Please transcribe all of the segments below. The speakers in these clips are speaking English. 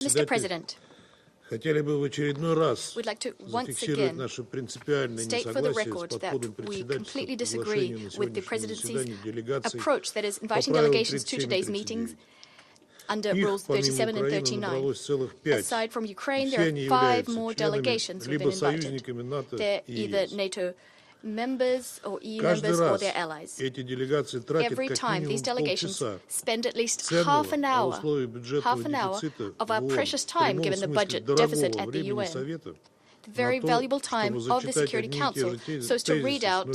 Mr. President, we'd like to once again state for the record that we completely disagree with the Presidency's approach that is inviting delegations to today's meetings under Rules 37 and 39. Aside from Ukraine, there are 5 more delegations who have been invited. They're either NATO members or EU members or their allies. Every time these delegations spend at least half an hour of our precious time given the budget deficit at the UN, the very valuable time of the Security Council, so as to read out the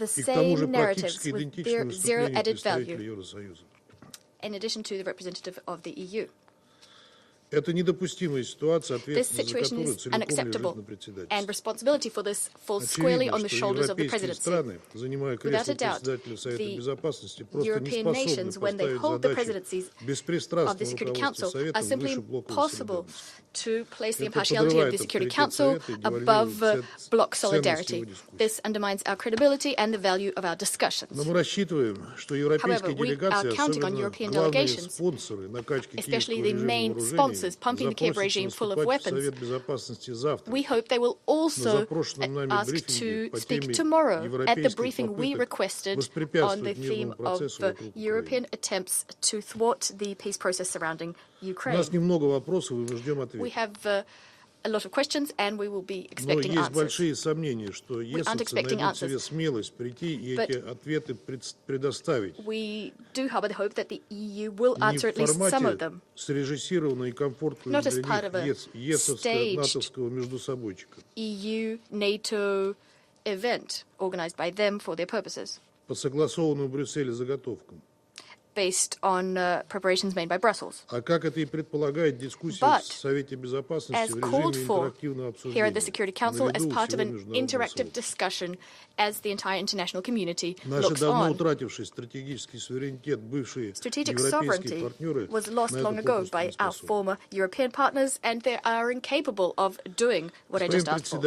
same narratives with their zero added value, in addition to the representative of the EU. This situation is unacceptable, and responsibility for this falls squarely on the shoulders of the Presidency. Without a doubt, the European nations, when they hold the presidencies of the Security Council, are simply impossible to place the impartiality of the Security Council above bloc solidarity. This undermines our credibility and the value of our discussions. However, we are counting on European delegations, especially the main sponsors pumping the Kiev regime full of weapons. We hope they will also ask to speak tomorrow at the briefing we requested on the theme of European attempts to thwart the peace process surrounding Ukraine. We have a lot of questions, and we will be expecting answers. We aren't expecting answers, but we do harbor the hope that the EU will answer at least some of them, not as part of a staged EU-NATO event organized by them for their purposes, based on preparations made by Brussels. But, as called for here at the Security Council, as part of an interactive discussion as the entire international community looks on. Strategic sovereignty was lost long ago by our former European partners, and they are incapable of doing what I just asked for.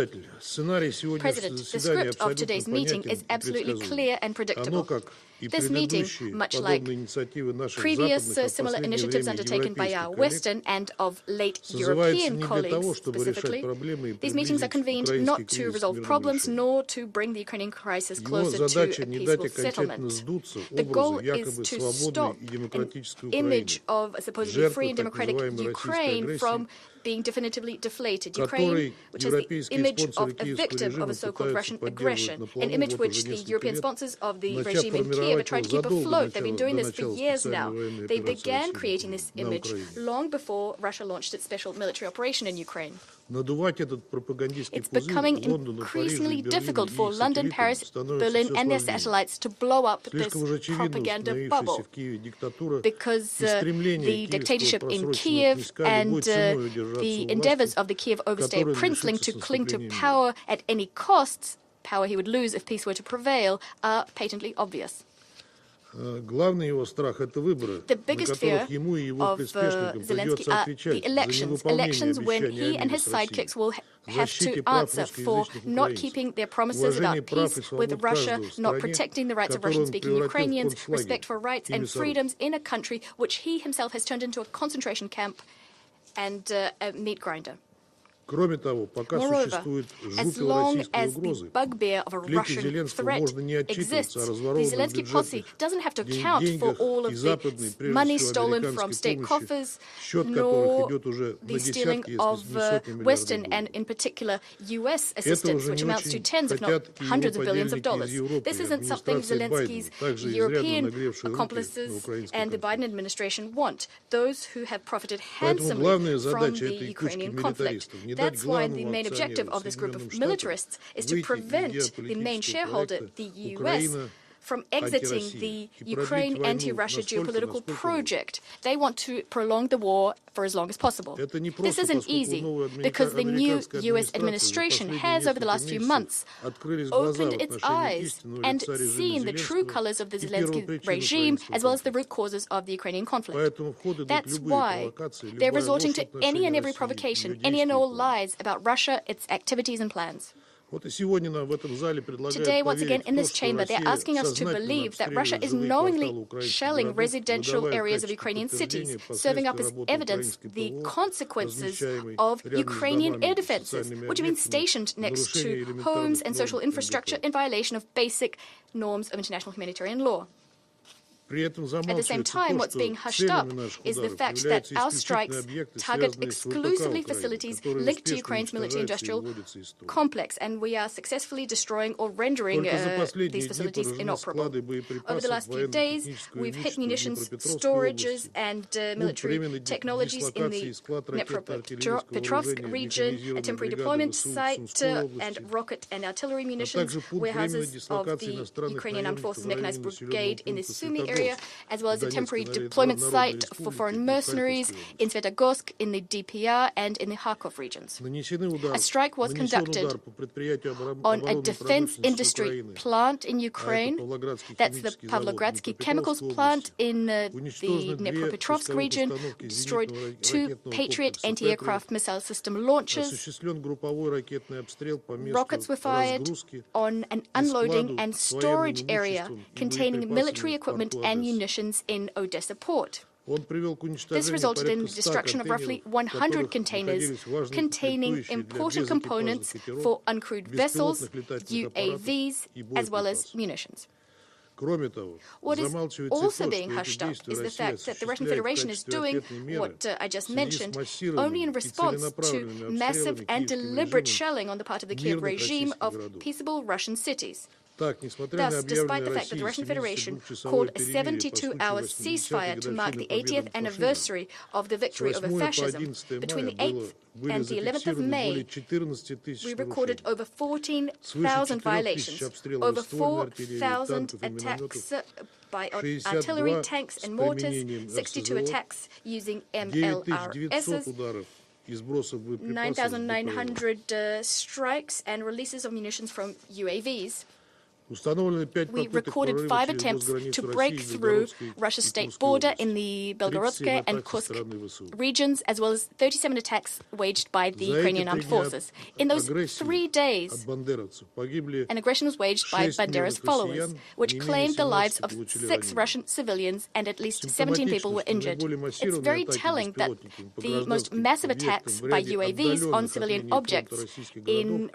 President, the script of today's meeting is absolutely clear and predictable. This meeting, much like previous similar initiatives undertaken by our Western and of late European colleagues specifically, these meetings are convened not to resolve problems nor to bring the Ukrainian crisis closer to a peaceful settlement. The goal is to stop an image of a supposedly free and democratic Ukraine from being definitively deflated. Ukraine, which has the image of a victim of a so-called Russian aggression, an image which the European sponsors of the regime in Kiev are trying to keep afloat. They've been doing this for years now. They began creating this image long before Russia launched its special military operation in Ukraine. It's becoming increasingly difficult for London, Paris, Berlin, and their satellites to blow up this propaganda bubble, because the dictatorship in Kiev and the endeavors of the Kiev overstay princeling to cling to power at any costs, power he would lose if peace were to prevail, are patently obvious. The biggest fear of Zelenskyy are the elections when he and his sidekicks will have to answer for not keeping their promises about peace with Russia, not protecting the rights of Russian-speaking Ukrainians, respect for rights and freedoms in a country which he himself has turned into a concentration camp and a meat grinder. Moreover, as long as the bugbear of a Russian threat exists, the Zelenskyy posse doesn't have to account for all of the money stolen from state coffers, nor the stealing of Western and, in particular, U.S. assistance, which amounts to tens, if not hundreds of billions of dollars. This isn't something Zelensky's European accomplices and the Biden administration want, those who have profited handsomely from the Ukrainian conflict. That's why the main objective of this group of militarists is to prevent the main shareholder, the U.S., from exiting the Ukraine anti-Russia geopolitical project. They want to prolong the war for as long as possible. This isn't easy, because the new U.S. administration has, over the last few months, opened its eyes and seen the true colors of the Zelenskyy regime, as well as the root causes of the Ukrainian conflict. That's why they're resorting to any and every provocation, any and all lies about Russia, its activities and plans. Today, once again, in this chamber, they're asking us to believe that Russia is knowingly shelling residential areas of Ukrainian cities, serving up as evidence the consequences of Ukrainian air defenses, which have been stationed next to homes and social infrastructure in violation of basic norms of international humanitarian law. At the same time, what's being hushed up is the fact that our strikes target exclusively facilities linked to Ukraine's military-industrial complex, and we are successfully destroying or rendering these facilities inoperable. Over the last few days, we've hit munitions storages and military technologies in the Dnipropetrovsk region, a temporary deployment site, and rocket and artillery munitions warehouses of the Ukrainian Armed Forces Mechanized Brigade in the Sumy area, as well as a temporary deployment site for foreign mercenaries in Svetogorsk, in the DPR, and in the Kharkov regions. A strike was conducted on a defense industry plant in Ukraine. That's the Pavlogradsky chemicals plant in the Dnipropetrovsk region. We destroyed 2 Patriot anti-aircraft missile system launchers. Rockets were fired on an unloading and storage area containing military equipment and munitions in Odessa port. This resulted in the destruction of roughly 100 containers containing important components for uncrewed vessels, UAVs, as well as munitions. What is also being hushed up is the fact that the Russian Federation is doing what I just mentioned only in response to massive and deliberate shelling on the part of the Kiev regime of peaceable Russian cities. Thus, despite the fact that the Russian Federation called a 72-hour ceasefire to mark the 80th anniversary of the victory over fascism, between the 8th and the 11th of May, we recorded over 14,000 violations, over 4,000 attacks by artillery, tanks and mortars, 62 attacks using MLRSs, 9,900 strikes and releases of munitions from UAVs. We recorded 5 attempts to break through Russia's state border in the Belgorodskaya and Kursk regions, as well as 37 attacks waged by the Ukrainian armed forces. In those 3 days, an aggression was waged by Bandera's followers, which claimed the lives of 6 Russian civilians and at least 17 people were injured. It's very telling that the most massive attacks by UAVs on civilian objects in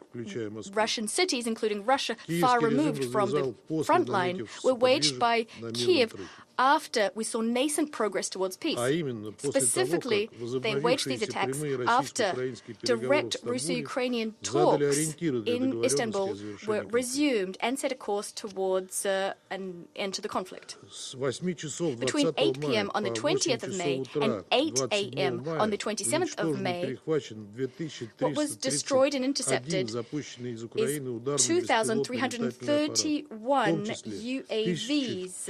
Russian cities, including Russia, far removed from the front line, were waged by Kiev after we saw nascent progress towards peace. Specifically, they waged these attacks after direct Russo-Ukrainian talks in Istanbul were resumed and set a course towards an end to the conflict. Between 8 p.m. on the 20th of May and 8 a.m. on the 27th of May, what was destroyed and intercepted is 2,331 UAVs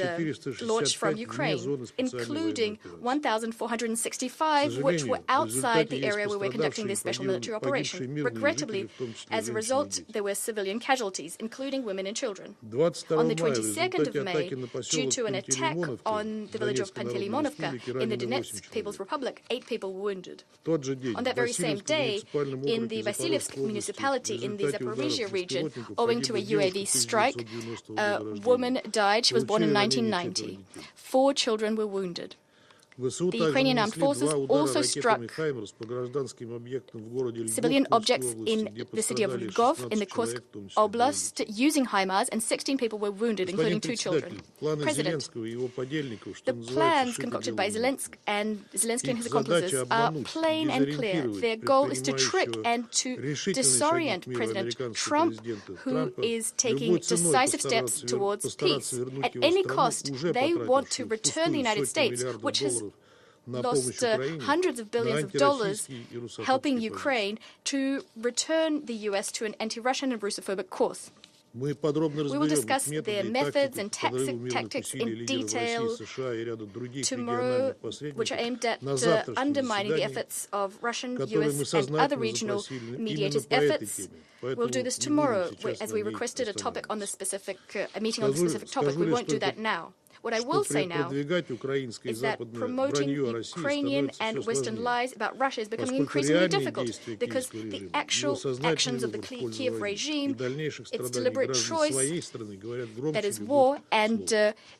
launched from Ukraine, including 1,465 which were outside the area where we're conducting this special military operation. Regrettably, as a result, there were civilian casualties, including women and children. On the 22nd of May, due to an attack on the village of Panteleimonovka in the Donetsk People's Republic, 8 people were wounded. On that very same day, in the Vasilievsk municipality in the Zaporizhia region, owing to a UAV strike, a woman died. She was born in 1990. 4 children were wounded. The Ukrainian armed forces also struck civilian objects in the city of Lvov in the Kursk Oblast using HIMARS, and 16 people were wounded, including 2 children. President, the plans concocted by Zelenskyy and his accomplices are plain and clear. Their goal is to trick and to disorient President Trump, who is taking decisive steps towards peace. At any cost, they want to return the United States, which has lost hundreds of billions of dollars helping Ukraine, to return the U.S. to an anti-Russian and Russophobic course. We will discuss their methods and tactics in detail tomorrow, which are aimed at undermining the efforts of Russian, U.S. and other regional mediators' efforts. We'll do this tomorrow, as we requested a meeting on the specific topic. We won't do that now. What I will say now is that promoting Ukrainian and Western lies about Russia is becoming increasingly difficult because the actual actions of the Kiev regime, its deliberate choice, that is war, and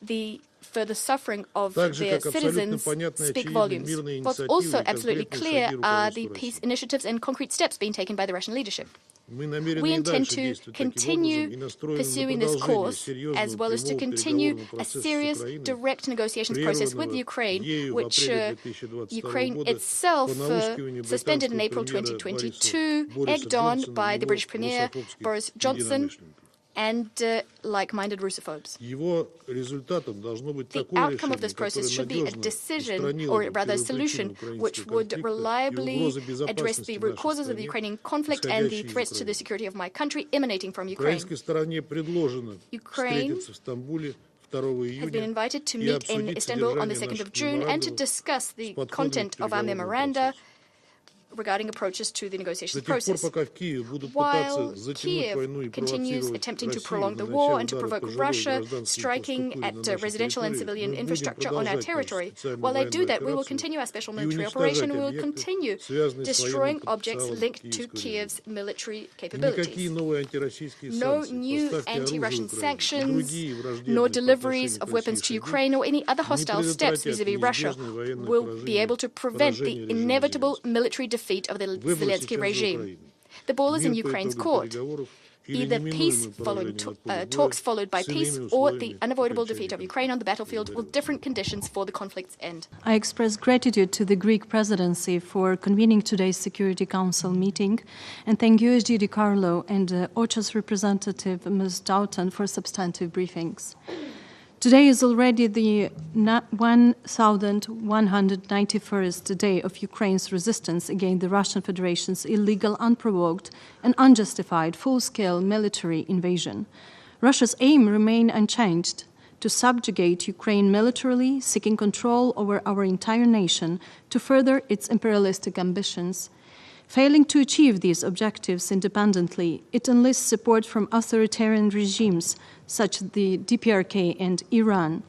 the further suffering of their citizens speak volumes. What's also absolutely clear are the peace initiatives and concrete steps being taken by the Russian leadership. We intend to continue pursuing this course, as well as to continue a serious, direct negotiations process with Ukraine, which Ukraine itself suspended in April 2022, egged on by the British Premier Boris Johnson and like-minded Russophones. The outcome of this process should be a decision, or rather a solution, which would reliably address the root causes of the Ukrainian conflict and the threats to the security of my country emanating from Ukraine. Ukraine has been invited to meet in Istanbul on the 2nd of June and to discuss the content of our memoranda regarding approaches to the negotiations process. While Kiev continues attempting to prolong the war and to provoke Russia, striking at residential and civilian infrastructure on our territory, while they do that, we will continue our special military operation and we will continue destroying objects linked to Kiev's military capabilities. No new anti-Russian sanctions, nor deliveries of weapons to Ukraine, or any other hostile steps vis-à-vis Russia will be able to prevent the inevitable military defeat of the Zelenskyy regime. The ball is in Ukraine's court. Either peace following talks followed by peace, or the unavoidable defeat of Ukraine on the battlefield with different conditions for the conflict's end. I express gratitude to the Greek presidency for convening today's Security Council meeting, and thank USG Di Carlo and OCHA's representative, Ms. Doughton, for substantive briefings. Today is already the 1,191st day of Ukraine's resistance against the Russian Federation's illegal, unprovoked, and unjustified full-scale military invasion. Russia's aim remains unchanged: to subjugate Ukraine militarily, seeking control over our entire nation to further its imperialistic ambitions. Failing to achieve these objectives independently, it enlists support from authoritarian regimes such as the DPRK and Iran.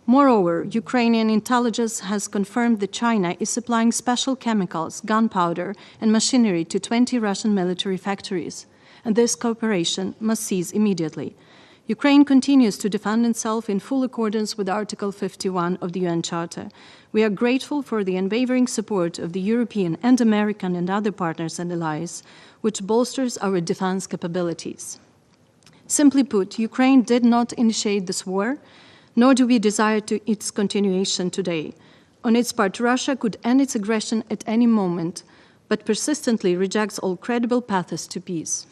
Moreover, Ukrainian intelligence has confirmed that China is supplying special chemicals, gunpowder, and machinery to 20 Russian military factories, and this cooperation must cease immediately. Ukraine continues to defend itself in full accordance with Article 51 of the UN Charter. We are grateful for the unwavering support of the European and American and other partners and allies, which bolsters our defense capabilities. Simply put, Ukraine did not initiate this war, nor do we desire its continuation today. On its part, Russia could end its aggression at any moment, but persistently rejects all credible paths to peace.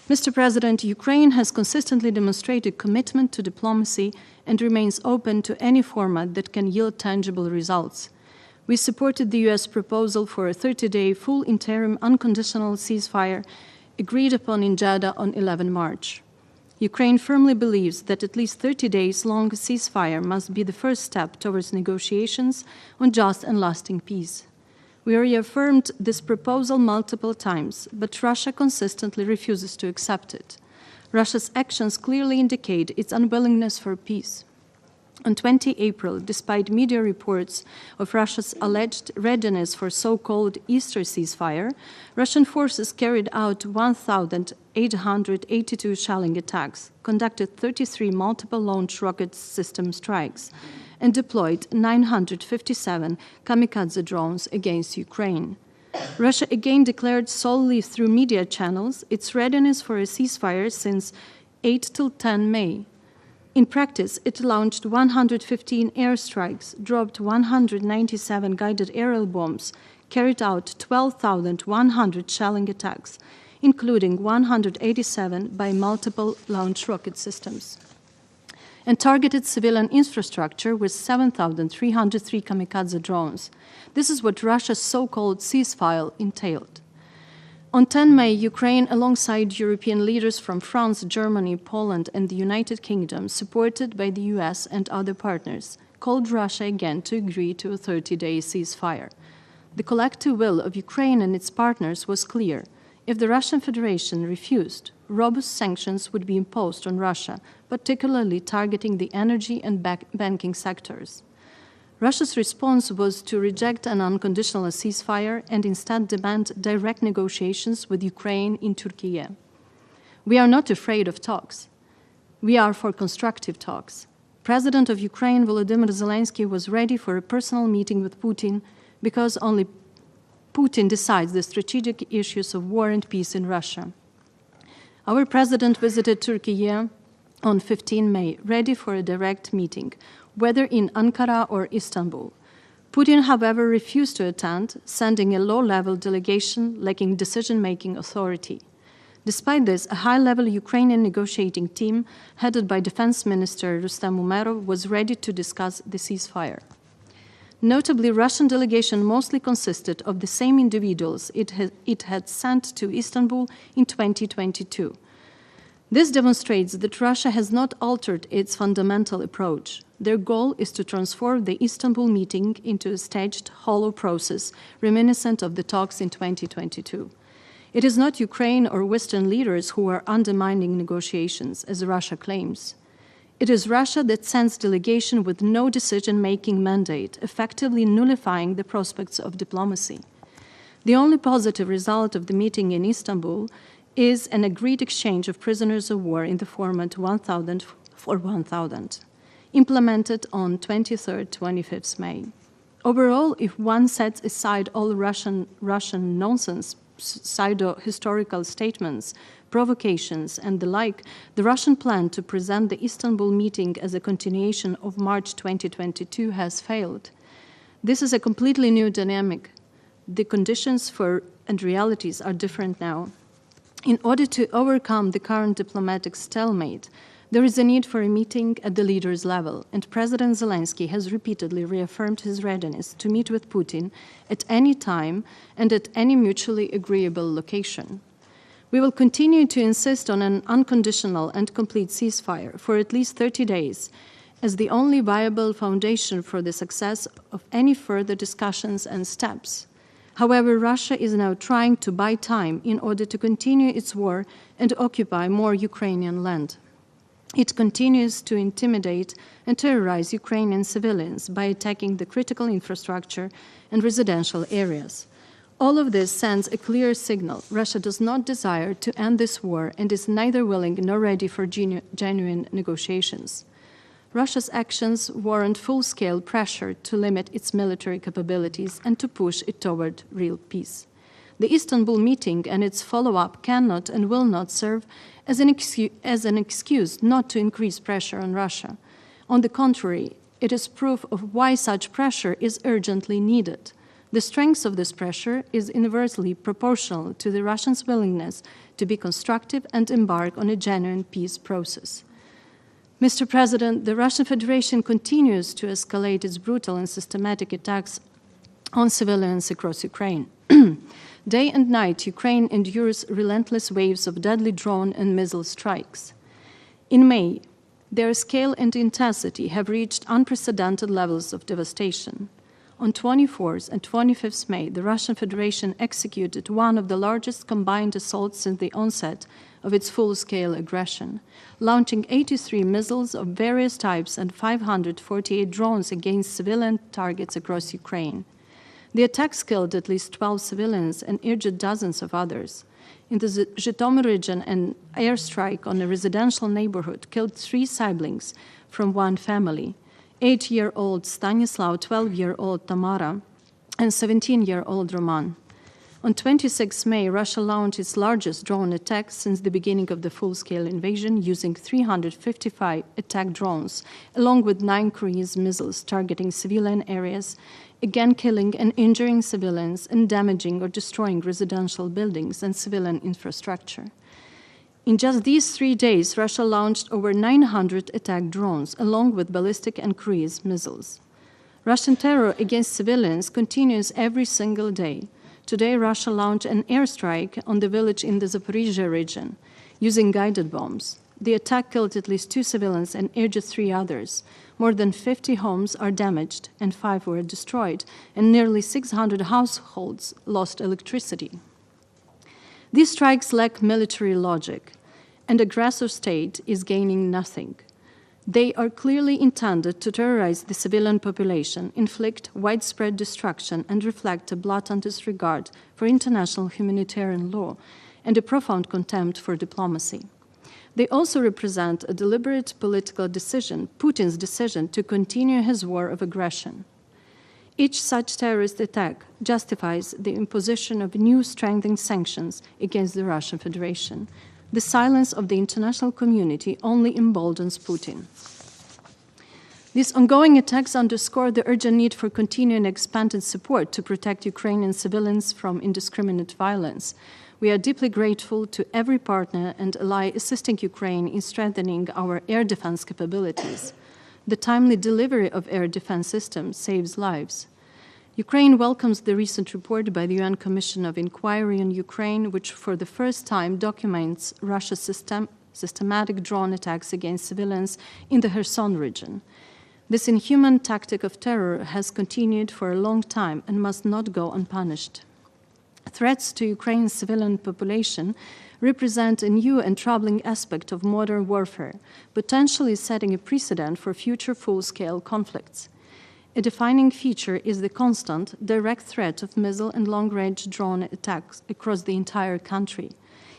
Mr. President, Ukraine has consistently demonstrated commitment to diplomacy and remains open to any format that can yield tangible results. We supported the U.S. proposal for a 30-day full interim unconditional ceasefire agreed upon in Jeddah on 11 March. Ukraine firmly believes that at least 30 days long ceasefire must be the first step towards negotiations on just and lasting peace. We reaffirmed this proposal multiple times, but Russia consistently refuses to accept it. Russia's actions clearly indicate its unwillingness for peace. On 20 April, despite media reports of Russia's alleged readiness for so-called Easter ceasefire, Russian forces carried out 1,882 shelling attacks, conducted 33 multiple-launch rocket system strikes, and deployed 957 kamikaze drones against Ukraine. Russia again declared solely through media channels its readiness for a ceasefire since 8 till 10 May. In practice, it launched 115 airstrikes, dropped 197 guided aerial bombs, carried out 12,100 shelling attacks, including 187 by multiple launch rocket systems, and targeted civilian infrastructure with 7,303 kamikaze drones. This is what Russia's so-called ceasefire entailed. On 10 May, Ukraine, alongside European leaders from France, Germany, Poland, and the United Kingdom, supported by the US and other partners, called Russia again to agree to a 30-day ceasefire. The collective will of Ukraine and its partners was clear. If the Russian Federation refused, robust sanctions would be imposed on Russia, particularly targeting the energy and banking sectors. Russia's response was to reject an unconditional ceasefire and instead demand direct negotiations with Ukraine in Turkey. We are not afraid of talks. We are for constructive talks. President of Ukraine Volodymyr Zelenskyy was ready for a personal meeting with Putin because only Putin decides the strategic issues of war and peace in Russia. Our president visited Turkey on 15 May, ready for a direct meeting, whether in Ankara or Istanbul. Putin, however, refused to attend, sending a low-level delegation lacking decision-making authority. Despite this, a high-level Ukrainian negotiating team, headed by Defense Minister Rustem Umerov, was ready to discuss the ceasefire. Notably, Russian delegation mostly consisted of the same individuals it had sent to Istanbul in 2022. This demonstrates that Russia has not altered its fundamental approach. Their goal is to transform the Istanbul meeting into a staged, hollow process reminiscent of the talks in 2022. It is not Ukraine or Western leaders who are undermining negotiations, as Russia claims. It is Russia that sends delegation with no decision-making mandate, effectively nullifying the prospects of diplomacy. The only positive result of the meeting in Istanbul is an agreed exchange of prisoners of war in the format 1,000 for 1,000, implemented on 23rd-25th May. Overall, if one sets aside all Russian nonsense, pseudo-historical statements, provocations, and the like, the Russian plan to present the Istanbul meeting as a continuation of March 2022 has failed. This is a completely new dynamic. The conditions for and realities are different now. In order to overcome the current diplomatic stalemate, there is a need for a meeting at the leaders' level, and President Zelenskyy has repeatedly reaffirmed his readiness to meet with Putin at any time and at any mutually agreeable location. We will continue to insist on an unconditional and complete ceasefire for at least 30 days as the only viable foundation for the success of any further discussions and steps. However, Russia is now trying to buy time in order to continue its war and occupy more Ukrainian land. It continues to intimidate and terrorize Ukrainian civilians by attacking the critical infrastructure and residential areas. All of this sends a clear signal. Russia does not desire to end this war and is neither willing nor ready for genuine negotiations. Russia's actions warrant full-scale pressure to limit its military capabilities and to push it toward real peace. The Istanbul meeting and its follow-up cannot and will not serve as an excuse not to increase pressure on Russia. On the contrary, it is proof of why such pressure is urgently needed. The strength of this pressure is inversely proportional to the Russians' willingness to be constructive and embark on a genuine peace process. Mr. President, the Russian Federation continues to escalate its brutal and systematic attacks on civilians across Ukraine. Day and night, Ukraine endures relentless waves of deadly drone and missile strikes. In May, their scale and intensity have reached unprecedented levels of devastation. On 24th and 25th May, the Russian Federation executed one of the largest combined assaults since the onset of its full-scale aggression, launching 83 missiles of various types and 548 drones against civilian targets across Ukraine. The attacks killed at least 12 civilians and injured dozens of others. In the Zhytomyr region, an airstrike on a residential neighborhood killed 3 siblings from one family: 8-year-old Stanislav, 12-year-old Tamara, and 17-year-old Roman. On 26 May, Russia launched its largest drone attack since the beginning of the full-scale invasion, using 355 attack drones, along with 9 cruise missiles targeting civilian areas, again killing and injuring civilians and damaging or destroying residential buildings and civilian infrastructure. In just these 3 days, Russia launched over 900 attack drones, along with ballistic and cruise missiles. Russian terror against civilians continues every single day. Today, Russia launched an airstrike on the village in the Zaporizhzhia region, using guided bombs. The attack killed at least 2 civilians and injured 3 others. More than 50 homes are damaged and 5 were destroyed, and nearly 600 households lost electricity. These strikes lack military logic, and the aggressor state is gaining nothing. They are clearly intended to terrorize the civilian population, inflict widespread destruction, and reflect a blatant disregard for international humanitarian law and a profound contempt for diplomacy. They also represent a deliberate political decision, Putin's decision to continue his war of aggression. Each such terrorist attack justifies the imposition of new strengthened sanctions against the Russian Federation. The silence of the international community only emboldens Putin. These ongoing attacks underscore the urgent need for continuing expanded support to protect Ukrainian civilians from indiscriminate violence. We are deeply grateful to every partner and ally assisting Ukraine in strengthening our air defense capabilities. The timely delivery of air defense systems saves lives. Ukraine welcomes the recent report by the UN Commission of Inquiry on Ukraine, which for the first time documents Russia's systematic drone attacks against civilians in the Kherson region. This inhuman tactic of terror has continued for a long time and must not go unpunished. Threats to Ukraine's civilian population represent a new and troubling aspect of modern warfare, potentially setting a precedent for future full-scale conflicts. A defining feature is the constant, direct threat of missile and long-range drone attacks across the entire country,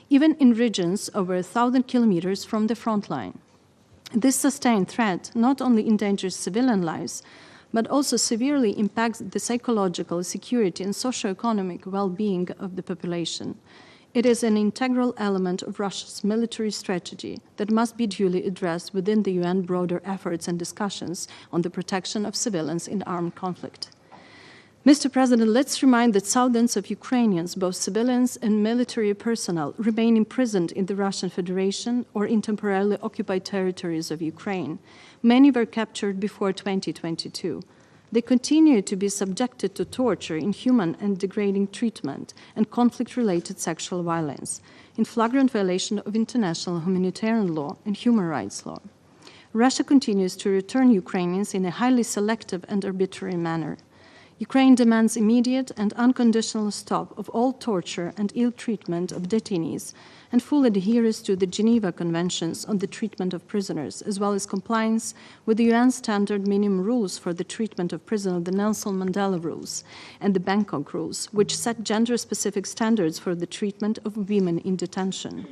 even in regions over 1,000 kilometers from the front line. This sustained threat not only endangers civilian lives, but also severely impacts the psychological, security, and socio-economic well-being of the population. It is an integral element of Russia's military strategy that must be duly addressed within the UN broader efforts and discussions on the protection of civilians in armed conflict. Mr. President, let's remind that thousands of Ukrainians, both civilians and military personnel, remain imprisoned in the Russian Federation or in temporarily occupied territories of Ukraine. Many were captured before 2022. They continue to be subjected to torture, inhuman and degrading treatment, and conflict-related sexual violence, in flagrant violation of international humanitarian law and human rights law. Russia continues to return Ukrainians in a highly selective and arbitrary manner. Ukraine demands immediate and unconditional stop of all torture and ill treatment of detainees and full adherence to the Geneva Conventions on the treatment of prisoners, as well as compliance with the UN standard minimum rules for the treatment of prisoners, the Nelson Mandela Rules and the Bangkok Rules, which set gender-specific standards for the treatment of women in detention.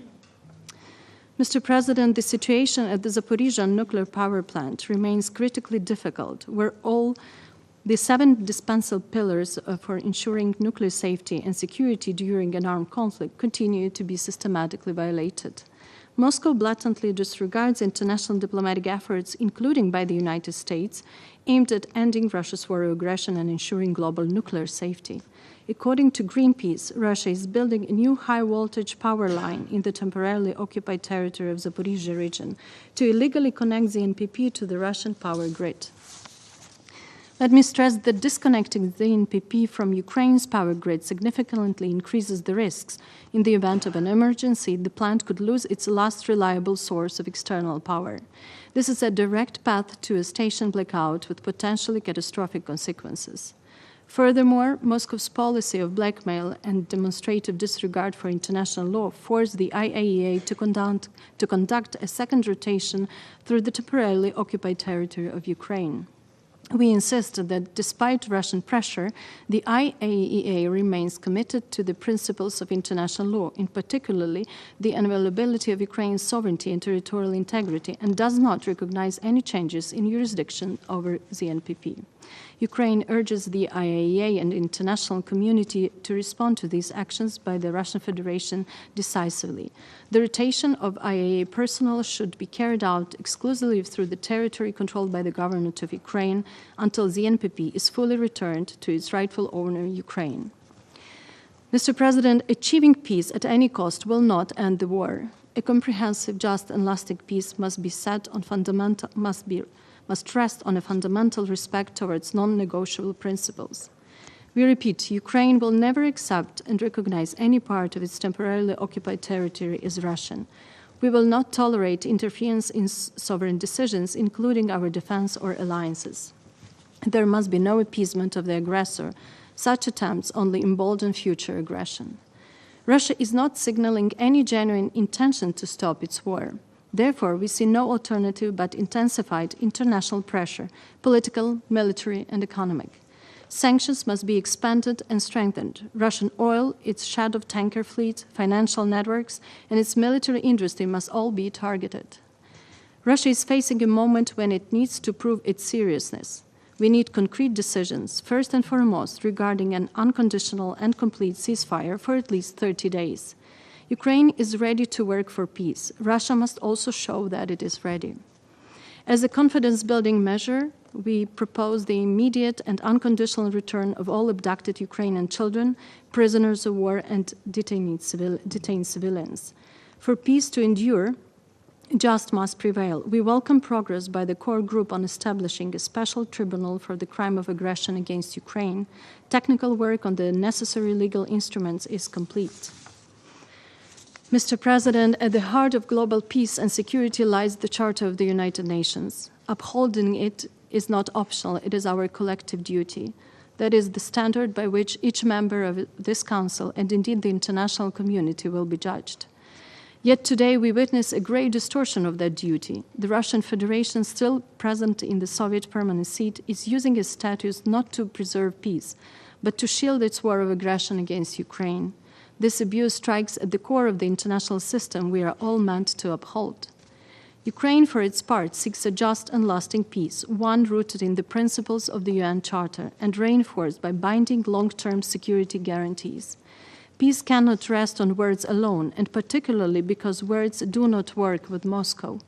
Mr. President, the situation at the Zaporizhzhia nuclear power plant remains critically difficult, where all the 7 indispensable pillars for ensuring nuclear safety and security during an armed conflict continue to be systematically violated. Moscow blatantly disregards international diplomatic efforts, including by the United States, aimed at ending Russia's war of aggression and ensuring global nuclear safety. According to Greenpeace, Russia is building a new high-voltage power line in the temporarily occupied territory of Zaporizhzhia region to illegally connect the NPP to the Russian power grid. Let me stress that disconnecting the NPP from Ukraine's power grid significantly increases the risks. In the event of an emergency, the plant could lose its last reliable source of external power. This is a direct path to a station blackout with potentially catastrophic consequences. Furthermore, Moscow's policy of blackmail and demonstrative disregard for international law forced the IAEA to conduct a second rotation through the temporarily occupied territory of Ukraine. We insist that despite Russian pressure, the IAEA remains committed to the principles of international law, in particularly the inviolability of Ukraine's sovereignty and territorial integrity, and does not recognize any changes in jurisdiction over the NPP. Ukraine urges the IAEA and international community to respond to these actions by the Russian Federation decisively. The rotation of IAEA personnel should be carried out exclusively through the territory controlled by the government of Ukraine until the NPP is fully returned to its rightful owner, Ukraine. Mr. President, achieving peace at any cost will not end the war. A comprehensive, just, and lasting peace must rest on a fundamental respect towards non-negotiable principles. We repeat, Ukraine will never accept and recognize any part of its temporarily occupied territory as Russian. We will not tolerate interference in sovereign decisions, including our defense or alliances. There must be no appeasement of the aggressor. Such attempts only embolden future aggression. Russia is not signaling any genuine intention to stop its war. Therefore, we see no alternative but intensified international pressure, political, military, and economic. Sanctions must be expanded and strengthened. Russian oil, its shadow tanker fleet, financial networks, and its military industry must all be targeted. Russia is facing a moment when it needs to prove its seriousness. We need concrete decisions, first and foremost, regarding an unconditional and complete ceasefire for at least 30 days. Ukraine is ready to work for peace. Russia must also show that it is ready. As a confidence-building measure, we propose the immediate and unconditional return of all abducted Ukrainian children, prisoners of war, and detained civilians. For peace to endure, justice must prevail. We welcome progress by the core group on establishing a special tribunal for the crime of aggression against Ukraine. Technical work on the necessary legal instruments is complete. Mr. President, at the heart of global peace and security lies the Charter of the United Nations. Upholding it is not optional, it is our collective duty. That is the standard by which each member of this Council, and indeed the international community, will be judged. Yet today we witness a great distortion of that duty. The Russian Federation, still present in the Soviet permanent seat, is using its status not to preserve peace, but to shield its war of aggression against Ukraine. This abuse strikes at the core of the international system we are all meant to uphold. Ukraine, for its part, seeks a just and lasting peace, one rooted in the principles of the UN Charter and reinforced by binding long-term security guarantees. Peace cannot rest on words alone, and particularly because words do not work with Moscow.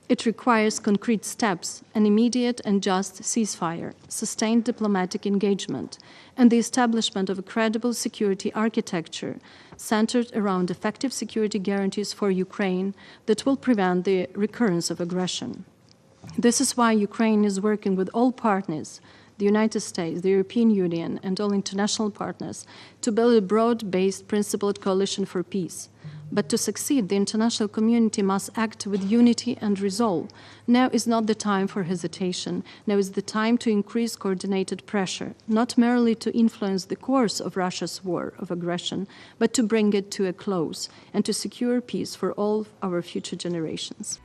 It requires concrete steps, an immediate and just ceasefire, sustained diplomatic engagement, and the establishment of a credible security architecture centered around effective security guarantees for Ukraine that will prevent the recurrence of aggression. This is why Ukraine is working with all partners, the United States, the European Union, and all international partners, to build a broad-based, principled coalition for peace. But to succeed, the international community must act with unity and resolve. Now is not the time for hesitation. Now is the time to increase coordinated pressure, not merely to influence the course of Russia's war of aggression, but to bring it to a close and to secure peace for all our future generations.